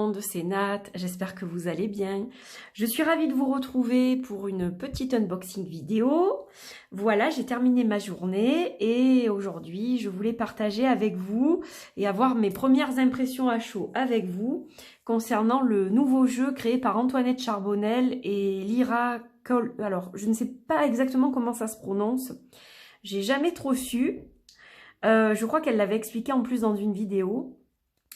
monde, c'est Nat, j'espère que vous allez bien. Je suis ravie de vous retrouver pour une petite unboxing vidéo. Voilà, j'ai terminé ma journée et aujourd'hui je voulais partager avec vous et avoir mes premières impressions à chaud avec vous concernant le nouveau jeu créé par Antoinette Charbonnel et Lyra Col... Alors, je ne sais pas exactement comment ça se prononce, j'ai jamais trop su. Je crois qu'elle l'avait expliqué en plus dans une vidéo.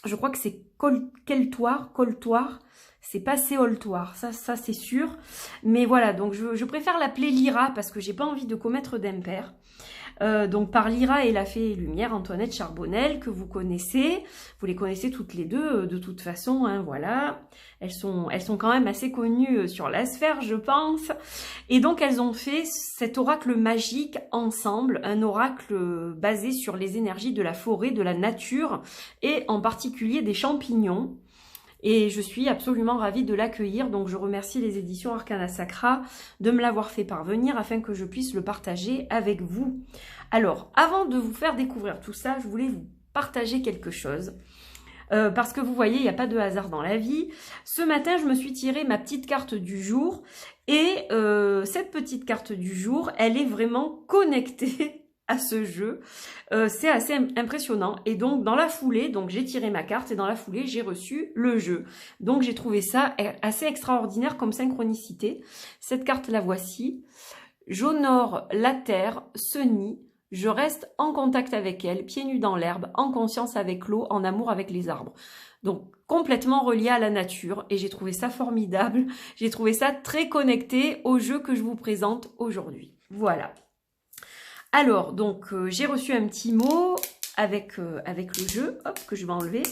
Je crois que c'est coltoire, c'est pas séoltoire, ça c'est sûr. Mais voilà, donc je préfère l'appeler Lyra parce que j'ai pas envie de commettre d'impair. Donc par Lyra et la Fée Lumière, Antoinette Charbonnel, que vous connaissez. Vous les connaissez toutes les deux de toute façon, hein, voilà. Elles sont quand même assez connues sur la sphère, je pense. Et donc elles ont fait cet oracle magique ensemble, un oracle basé sur les énergies de la forêt, de la nature, et en particulier des champignons. Et je suis absolument ravie de l'accueillir, donc je remercie les éditions Arcana Sacra de me l'avoir fait parvenir afin que je puisse le partager avec vous. Alors, avant de vous faire découvrir tout ça, je voulais vous partager quelque chose. Parce que vous voyez, il n'y a pas de hasard dans la vie. Ce matin, je me suis tiré ma petite carte du jour et cette petite carte du jour, elle est vraiment connectée à ce jeu. C'est assez impressionnant. Et donc, dans la foulée, donc j'ai tiré ma carte et dans la foulée, j'ai reçu le jeu. Donc, j'ai trouvé ça assez extraordinaire comme synchronicité. Cette carte, la voici. J'honore la terre, ce nid. Je reste en contact avec elle, pieds nus dans l'herbe, en conscience avec l'eau, en amour avec les arbres. Donc, complètement relié à la nature. Et j'ai trouvé ça formidable. J'ai trouvé ça très connecté au jeu que je vous présente aujourd'hui. Voilà. Alors, donc, j'ai reçu un petit mot avec le jeu, hop, que je vais enlever.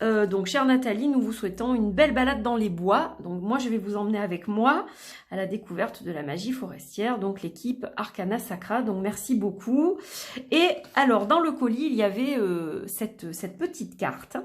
Donc, chère Nathalie, nous vous souhaitons une belle balade dans les bois. Donc, moi, je vais vous emmener avec moi à la découverte de la magie forestière. Donc, l'équipe Arcana Sacra. Donc, merci beaucoup. Et alors, dans le colis, il y avait cette petite carte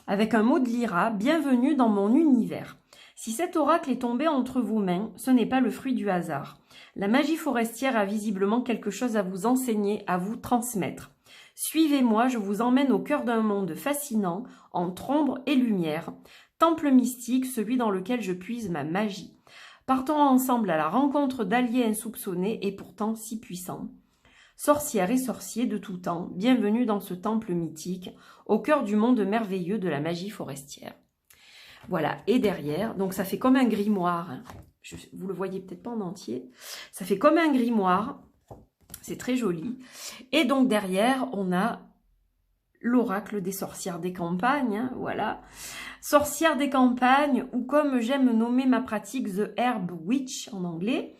avec un mot de Lyra. Bienvenue dans mon univers. Si cet oracle est tombé entre vos mains, ce n'est pas le fruit du hasard. La magie forestière a visiblement quelque chose à vous enseigner, à vous transmettre. Suivez-moi, je vous emmène au cœur d'un monde fascinant, entre ombre et lumière. Temple mystique, celui dans lequel je puise ma magie. Partons ensemble à la rencontre d'alliés insoupçonnés et pourtant si puissants. Sorcières et sorciers de tout temps, bienvenue dans ce temple mythique, au cœur du monde merveilleux de la magie forestière. Voilà, et derrière, donc ça fait comme un grimoire, hein. Vous le voyez peut-être pas en entier, ça fait comme un grimoire, c'est très joli. Et donc derrière, on a l'oracle des sorcières des campagnes, hein, voilà. Sorcières des campagnes, ou comme j'aime nommer ma pratique, The Herb Witch en anglais.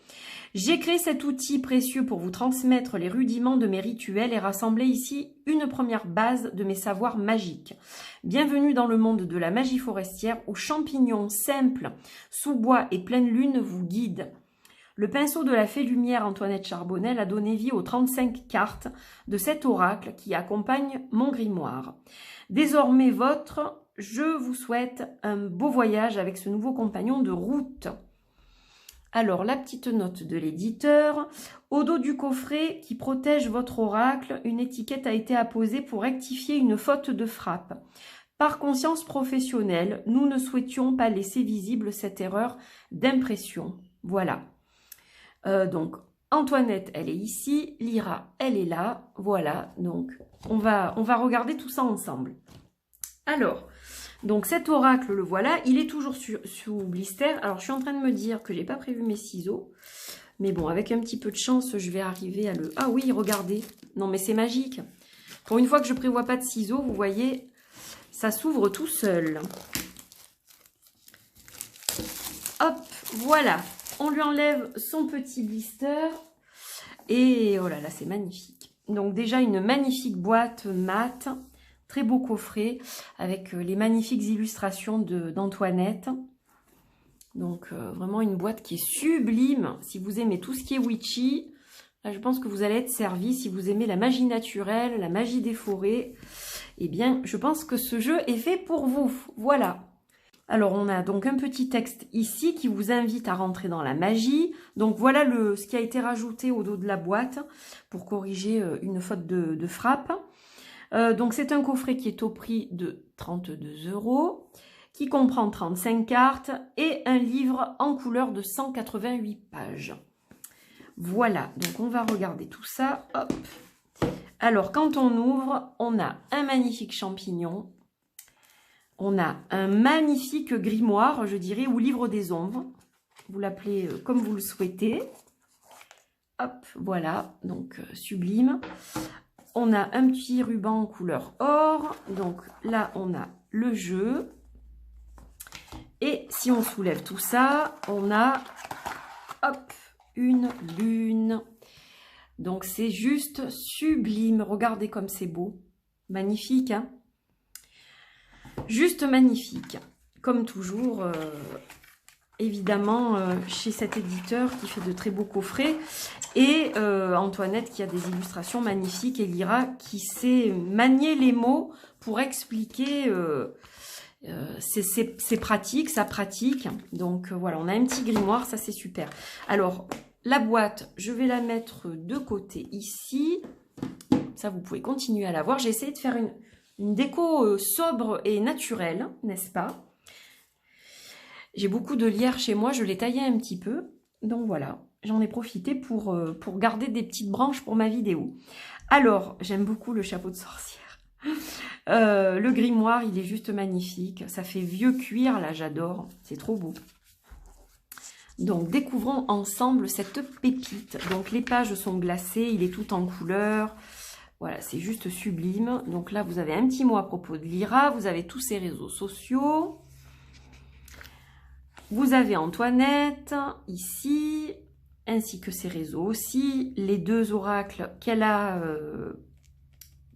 J'ai créé cet outil précieux pour vous transmettre les rudiments de mes rituels et rassembler ici une première base de mes savoirs magiques. Bienvenue dans le monde de la magie forestière où champignons simples, sous-bois et pleine lune vous guident. Le pinceau de la Fée Lumière Antoinette Charbonnel a donné vie aux 35 cartes de cet oracle qui accompagne mon grimoire. Désormais vôtre, je vous souhaite un beau voyage avec ce nouveau compagnon de route. Alors, la petite note de l'éditeur. Au dos du coffret qui protège votre oracle, une étiquette a été apposée pour rectifier une faute de frappe. Par conscience professionnelle, nous ne souhaitions pas laisser visible cette erreur d'impression. Voilà. Donc, Antoinette, elle est ici. Lyra, elle est là. Voilà. Donc, on va regarder tout ça ensemble. Alors... Donc cet oracle, le voilà, il est toujours sous blister. Alors je suis en train de me dire que j'ai pas prévu mes ciseaux. Mais bon, avec un petit peu de chance, je vais arriver à le... Ah oui, regardez. Non mais c'est magique. Pour une fois que je prévois pas de ciseaux, vous voyez, ça s'ouvre tout seul. Hop, voilà. On lui enlève son petit blister. Et oh là là, c'est magnifique. Donc déjà une magnifique boîte mate. Très beau coffret avec les magnifiques illustrations d'Antoinette. Donc vraiment une boîte qui est sublime. Si vous aimez tout ce qui est witchy, là je pense que vous allez être servi. Si vous aimez la magie naturelle, la magie des forêts, eh bien je pense que ce jeu est fait pour vous. Voilà. Alors on a donc un petit texte ici qui vous invite à rentrer dans la magie. Donc voilà ce qui a été rajouté au dos de la boîte pour corriger une faute de frappe. Donc c'est un coffret qui est au prix de 32 €, qui comprend 35 cartes et un livre en couleur de 188 pages. Voilà, donc on va regarder tout ça. Hop. Alors, quand on ouvre, on a un magnifique champignon. On a un magnifique grimoire, je dirais, ou livre des ombres. Vous l'appelez comme vous le souhaitez. Hop, voilà, donc sublime. On a un petit ruban couleur or. Donc là, on a le jeu. Et si on soulève tout ça, on a, hop, une lune. Donc c'est juste sublime. Regardez comme c'est beau. Magnifique, hein? Juste magnifique. Comme toujours, évidemment, chez cet éditeur qui fait de très beaux coffrets. Et Antoinette qui a des illustrations magnifiques. Et Lyra qui sait manier les mots pour expliquer c'est pratique, ça pratique. Donc voilà, on a un petit grimoire, ça c'est super. Alors, la boîte, je vais la mettre de côté ici. Ça, vous pouvez continuer à la voir. J'ai essayé de faire une déco sobre et naturelle, n'est-ce pas? J'ai beaucoup de lierre chez moi, je l'ai taillé un petit peu. Donc voilà, j'en ai profité pour garder des petites branches pour ma vidéo. Alors, j'aime beaucoup le chapeau de sorcière. Le grimoire, il est juste magnifique. Ça fait vieux cuir, là, j'adore. C'est trop beau. Donc, découvrons ensemble cette pépite. Donc, les pages sont glacées, il est tout en couleur. Voilà, c'est juste sublime. Donc là, vous avez un petit mot à propos de Lyra. Vous avez tous ses réseaux sociaux. Vous avez Antoinette, ici, ainsi que ses réseaux aussi. Les deux oracles qu'elle a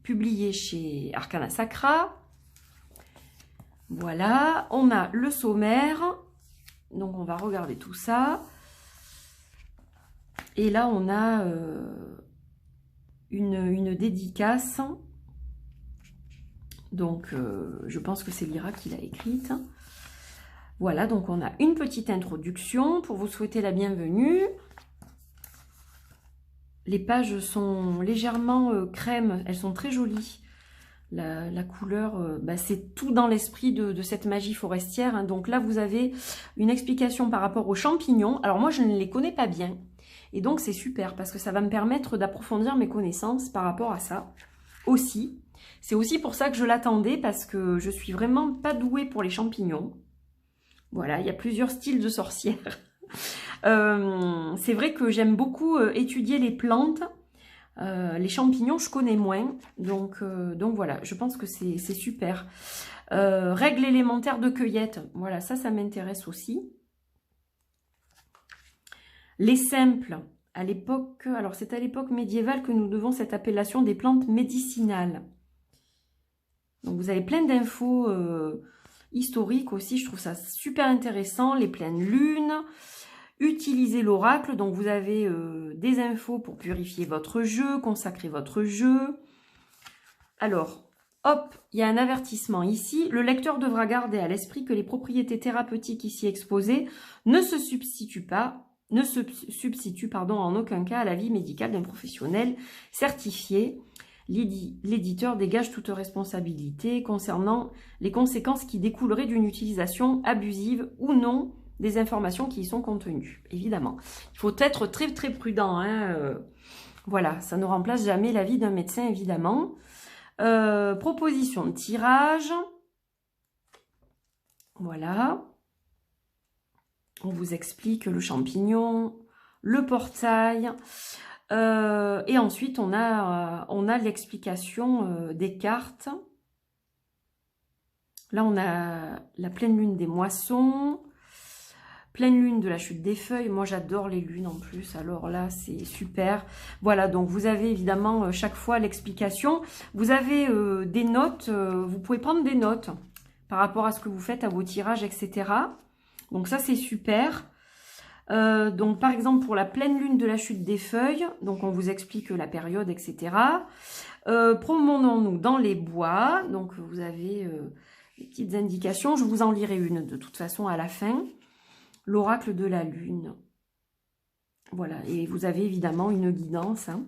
publiés chez Arcana Sacra. Voilà, on a le sommaire. Donc, on va regarder tout ça. Et là, on a une dédicace. Donc, je pense que c'est Lyra qui l'a écrite. Voilà, donc on a une petite introduction pour vous souhaiter la bienvenue. Les pages sont légèrement crème, elles sont très jolies. La couleur, c'est tout dans l'esprit de cette magie forestière. Hein. Donc là, vous avez une explication par rapport aux champignons. Alors moi, je ne les connais pas bien. Et donc, c'est super parce que ça va me permettre d'approfondir mes connaissances par rapport à ça aussi. C'est aussi pour ça que je l'attendais parce que je suis vraiment pas douée pour les champignons. Voilà, il y a plusieurs styles de sorcières. C'est vrai que j'aime beaucoup étudier les plantes. Les champignons, je connais moins. Donc voilà, je pense que c'est super. Règles élémentaires de cueillette. Voilà, ça m'intéresse aussi. Les simples, à l'époque, alors c'est à l'époque médiévale que nous devons cette appellation des plantes médicinales. Donc vous avez plein d'infos historiques aussi, je trouve ça super intéressant. Les pleines lunes, utiliser l'oracle, donc vous avez des infos pour purifier votre jeu, consacrer votre jeu. Alors, hop, il y a un avertissement ici. Le lecteur devra garder à l'esprit que les propriétés thérapeutiques ici exposées ne se substituent en aucun cas à l'avis médical d'un professionnel certifié. L'éditeur dégage toute responsabilité concernant les conséquences qui découleraient d'une utilisation abusive ou non des informations qui y sont contenues, évidemment. Il faut être très très prudent. Hein, voilà, ça ne remplace jamais l'avis d'un médecin, évidemment. Proposition de tirage. Voilà. On vous explique le champignon, le portail. Et ensuite, on a l'explication des cartes. Là, on a la pleine lune des moissons, pleine lune de la chute des feuilles. Moi, j'adore les lunes en plus. Alors là, c'est super. Voilà, donc vous avez évidemment chaque fois l'explication. Vous avez des notes. Vous pouvez prendre des notes par rapport à ce que vous faites, à vos tirages, etc. Donc ça, c'est super. Donc par exemple pour la pleine lune de la chute des feuilles, donc on vous explique la période, etc. Promenons-nous dans les bois, donc vous avez des petites indications, je vous en lirai une de toute façon à la fin. L'oracle de la lune, voilà, et vous avez évidemment une guidance, hein.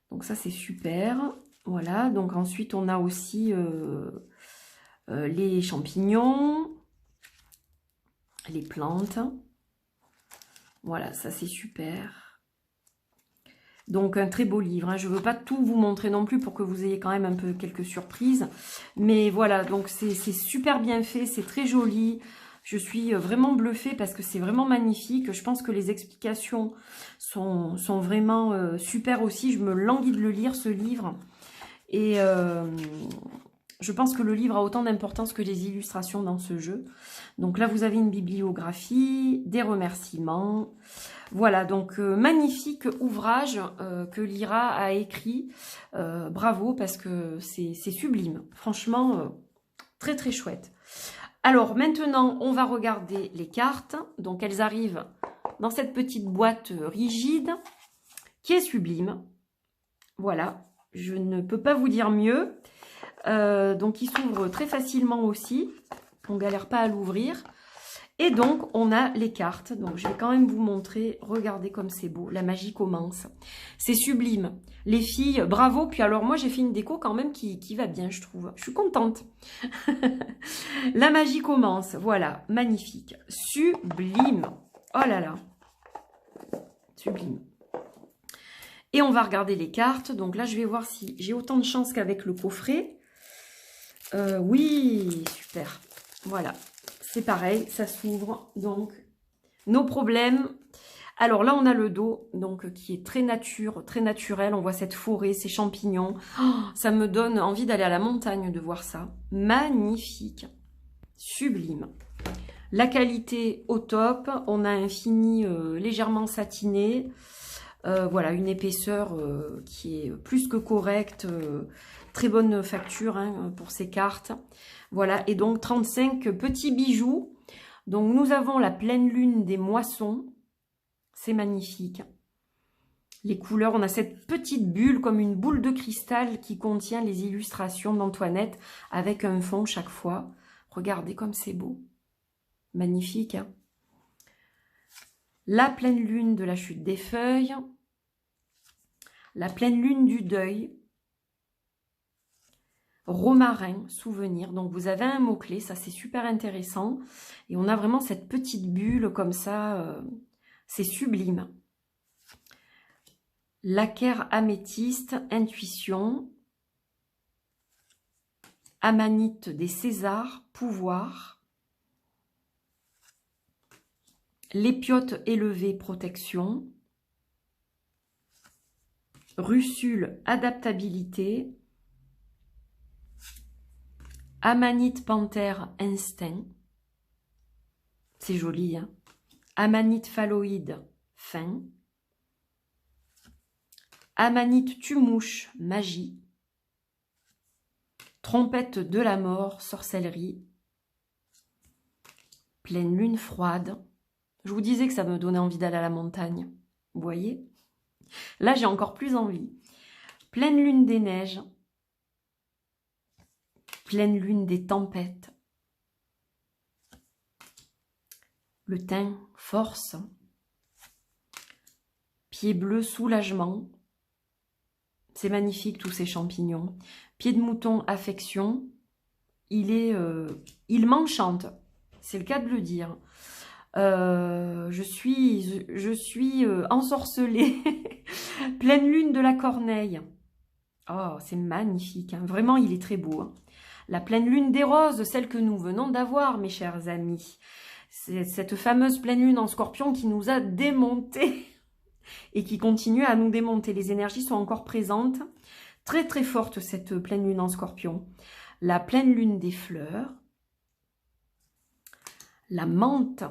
Donc ça c'est super, voilà. Donc ensuite on a aussi les champignons, les plantes. Voilà, ça c'est super. Donc un très beau livre, hein. Je ne veux pas tout vous montrer non plus pour que vous ayez quand même un peu quelques surprises. Mais voilà, donc c'est super bien fait, c'est très joli. Je suis vraiment bluffée parce que c'est vraiment magnifique. Je pense que les explications sont vraiment super aussi. Je me languis de le lire, ce livre. Et je pense que le livre a autant d'importance que les illustrations dans ce jeu. Donc là, vous avez une bibliographie, des remerciements. Voilà, donc magnifique ouvrage que Lyra a écrit. Bravo, parce que c'est sublime. Franchement, très très chouette. Alors maintenant, on va regarder les cartes. Donc elles arrivent dans cette petite boîte rigide qui est sublime. Voilà, je ne peux pas vous dire mieux. Donc il s'ouvre très facilement aussi. On ne galère pas à l'ouvrir. Et donc, on a les cartes. Donc, je vais quand même vous montrer. Regardez comme c'est beau. La magie commence. C'est sublime. Les filles, bravo. Puis alors, moi, j'ai fait une déco quand même qui va bien, je trouve. Je suis contente. La magie commence. Voilà. Magnifique. Sublime. Oh là là. Sublime. Et on va regarder les cartes. Donc là, je vais voir si j'ai autant de chance qu'avec le coffret. Oui, super. Voilà. C'est pareil, ça s'ouvre, donc nos problèmes. Alors là, on a le dos, donc qui est très naturel. On voit cette forêt, ces champignons. Oh, ça me donne envie d'aller à la montagne de voir ça. Magnifique, sublime. La qualité au top. On a un fini légèrement satiné. Voilà, une épaisseur qui est plus que correcte. Très bonne facture hein, pour ces cartes. Voilà, et donc 35 petits bijoux. Donc nous avons la pleine lune des moissons. C'est magnifique. Les couleurs, on a cette petite bulle comme une boule de cristal qui contient les illustrations d'Antoinette avec un fond chaque fois. Regardez comme c'est beau. Magnifique. Hein, la pleine lune de la chute des feuilles. La pleine lune du deuil. Romarin, souvenir. Donc, vous avez un mot-clé. Ça, c'est super intéressant. Et on a vraiment cette petite bulle comme ça. C'est sublime. Laquaire améthyste, intuition. Amanite des Césars, pouvoir. L'épiote élevée, protection. Russule, adaptabilité. Amanite panthère, instinct. C'est joli, hein. Amanite phalloïde, fin. Amanite tumouche, magie. Trompette de la mort, sorcellerie. Pleine lune froide. Je vous disais que ça me donnait envie d'aller à la montagne. Vous voyez? Là, j'ai encore plus envie. Pleine lune des neiges. Pleine lune des tempêtes. Le thym, force. Pied bleu, soulagement. C'est magnifique, tous ces champignons. Pied de mouton, affection. Il m'enchante. C'est le cas de le dire. Je suis ensorcelée. Pleine lune de la corneille. Oh, c'est magnifique. Hein. Vraiment, il est très beau. Hein. La pleine lune des roses, celle que nous venons d'avoir, mes chers amis. C'est cette fameuse pleine lune en scorpion qui nous a démontés et qui continue à nous démonter. Les énergies sont encore présentes. Très, très forte, cette pleine lune en scorpion. La pleine lune des fleurs. La menthe.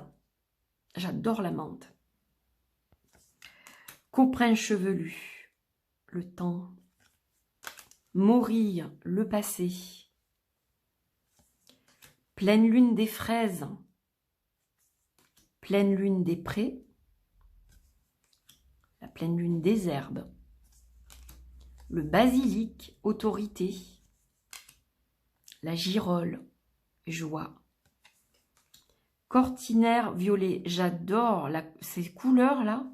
J'adore la menthe. Coprin chevelu. Le temps. Morille, le passé. Pleine lune des fraises. Pleine lune des prés. La pleine lune des herbes. Le basilic, autorité. La girole, joie. Cortinaire violet, j'adore ces couleurs-là.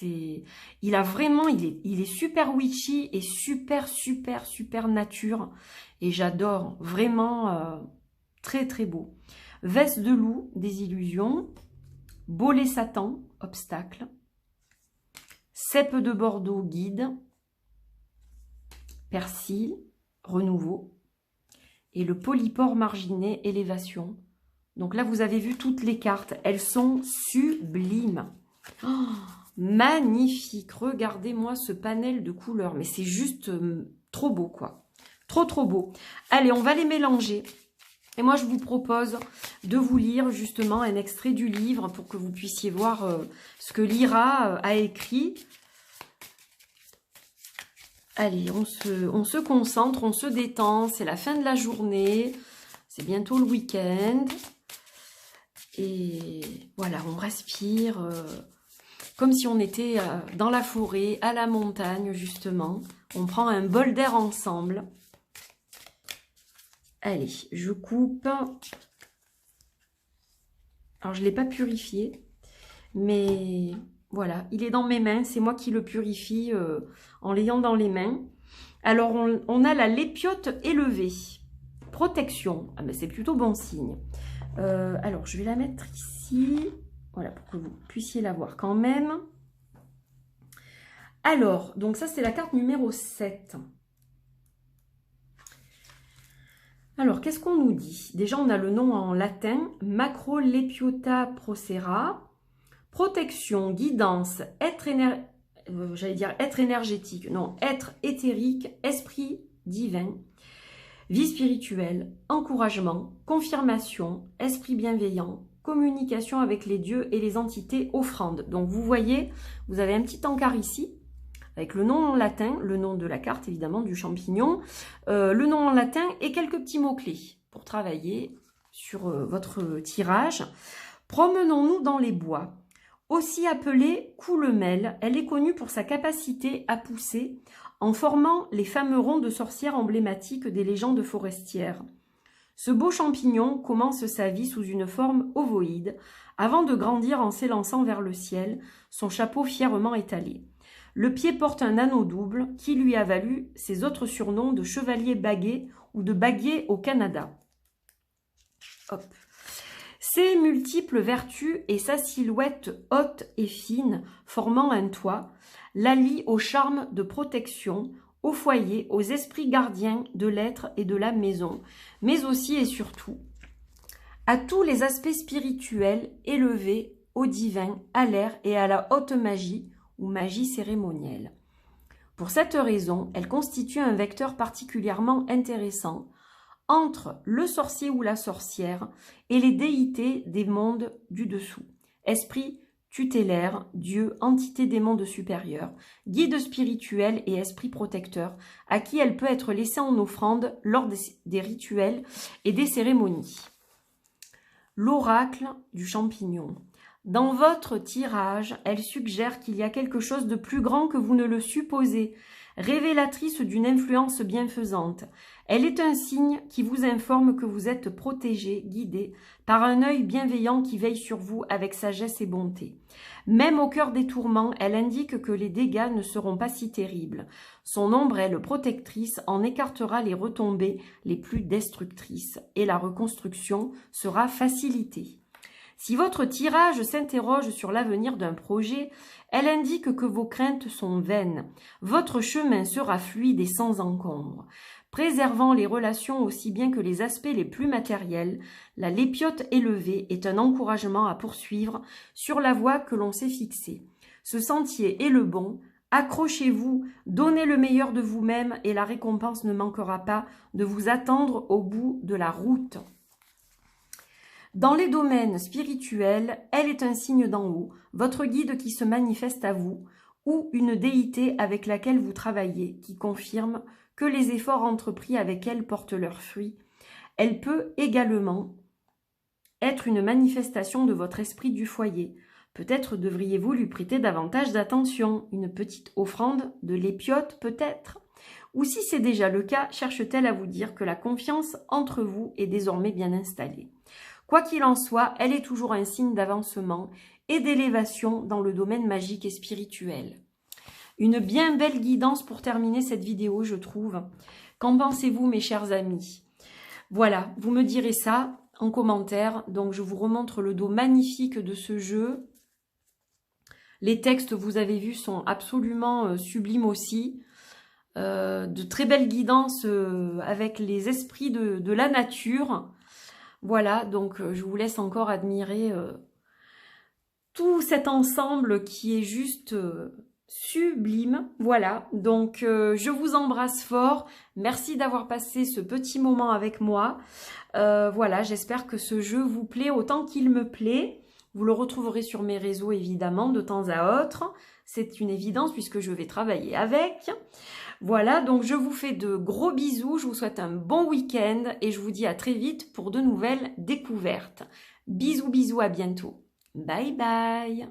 Il a vraiment, il est super witchy et super, super, super nature. Et j'adore, vraiment très, très beau. Veste de loup, des illusions. Bolet Satan, obstacle. Cèpe de Bordeaux, guide. Persil, renouveau. Et le polypore marginé, élévation. Donc là, vous avez vu toutes les cartes. Elles sont sublimes. Oh, magnifique. Regardez-moi ce panel de couleurs. Mais c'est juste trop beau, quoi. Trop, trop beau. Allez, on va les mélanger. Et moi, je vous propose de vous lire justement un extrait du livre pour que vous puissiez voir ce que Lyra a écrit. Allez, on se concentre, on se détend. C'est la fin de la journée. C'est bientôt le week-end. Et voilà, on respire comme si on était dans la forêt, à la montagne, justement. On prend un bol d'air ensemble. Allez, je coupe. Alors, je ne l'ai pas purifié, mais voilà, il est dans mes mains. C'est moi qui le purifie en l'ayant dans les mains. Alors, on a la lépiote élevée. Protection. Ah, mais c'est plutôt bon signe. Alors, je vais la mettre ici. Voilà, pour que vous puissiez la voir quand même. Alors, donc ça, c'est la carte numéro 7. Alors, qu'est-ce qu'on nous dit? Déjà, on a le nom en latin, Macrolepiota procera. Protection, guidance, être énergétique, non, être éthérique, esprit divin, vie spirituelle, encouragement, confirmation, esprit bienveillant, communication avec les dieux et les entités, offrande. Donc, vous voyez, vous avez un petit encart ici, avec le nom en latin, le nom de la carte évidemment, du champignon, le nom en latin et quelques petits mots-clés pour travailler sur votre tirage. Promenons-nous dans les bois. Aussi appelée coulemelle, elle est connue pour sa capacité à pousser en formant les fameux ronds de sorcières emblématiques des légendes forestières. Ce beau champignon commence sa vie sous une forme ovoïde, avant de grandir en s'élançant vers le ciel, son chapeau fièrement étalé. Le pied porte un anneau double qui lui a valu ses autres surnoms de chevalier baguet ou de baguet au Canada. Hop. Ses multiples vertus et sa silhouette haute et fine, formant un toit, l'allient au charme de protection, au foyer, aux esprits gardiens de l'être et de la maison, mais aussi et surtout à tous les aspects spirituels élevés au divin, à l'air et à la haute magie, ou magie cérémonielle. Pour cette raison, elle constitue un vecteur particulièrement intéressant entre le sorcier ou la sorcière et les déités des mondes du dessous. Esprit tutélaire, dieu, entité des mondes supérieurs, guide spirituel et esprit protecteur, à qui elle peut être laissée en offrande lors des rituels et des cérémonies. L'oracle du champignon. Dans votre tirage, elle suggère qu'il y a quelque chose de plus grand que vous ne le supposez, révélatrice d'une influence bienfaisante. Elle est un signe qui vous informe que vous êtes protégé, guidé, par un œil bienveillant qui veille sur vous avec sagesse et bonté. Même au cœur des tourments, elle indique que les dégâts ne seront pas si terribles. Son ombrelle protectrice en écartera les retombées les plus destructrices et la reconstruction sera facilitée. Si votre tirage s'interroge sur l'avenir d'un projet, elle indique que vos craintes sont vaines. Votre chemin sera fluide et sans encombre. Préservant les relations aussi bien que les aspects les plus matériels, la lépiote élevée est un encouragement à poursuivre sur la voie que l'on s'est fixée. Ce sentier est le bon. Accrochez-vous, donnez le meilleur de vous-même et la récompense ne manquera pas de vous attendre au bout de la route. Dans les domaines spirituels, elle est un signe d'en haut, votre guide qui se manifeste à vous, ou une déité avec laquelle vous travaillez, qui confirme que les efforts entrepris avec elle portent leurs fruits. Elle peut également être une manifestation de votre esprit du foyer. Peut-être devriez-vous lui prêter davantage d'attention, une petite offrande de lépiote peut-être. Ou si c'est déjà le cas, cherche-t-elle à vous dire que la confiance entre vous est désormais bien installée. Quoi qu'il en soit, elle est toujours un signe d'avancement et d'élévation dans le domaine magique et spirituel. Une bien belle guidance pour terminer cette vidéo, je trouve. Qu'en pensez-vous, mes chers amis? Voilà, vous me direz ça en commentaire. Donc, je vous remontre le dos magnifique de ce jeu. Les textes, vous avez vu, sont absolument sublimes aussi. De très belles guidances avec les esprits de la nature. Voilà, donc je vous laisse encore admirer tout cet ensemble qui est juste sublime. Voilà, donc je vous embrasse fort. Merci d'avoir passé ce petit moment avec moi. Voilà, j'espère que ce jeu vous plaît autant qu'il me plaît. Vous le retrouverez sur mes réseaux évidemment de temps à autre. C'est une évidence puisque je vais travailler avec. Voilà, donc je vous fais de gros bisous. Je vous souhaite un bon week-end et je vous dis à très vite pour de nouvelles découvertes. Bisous, bisous, à bientôt. Bye bye.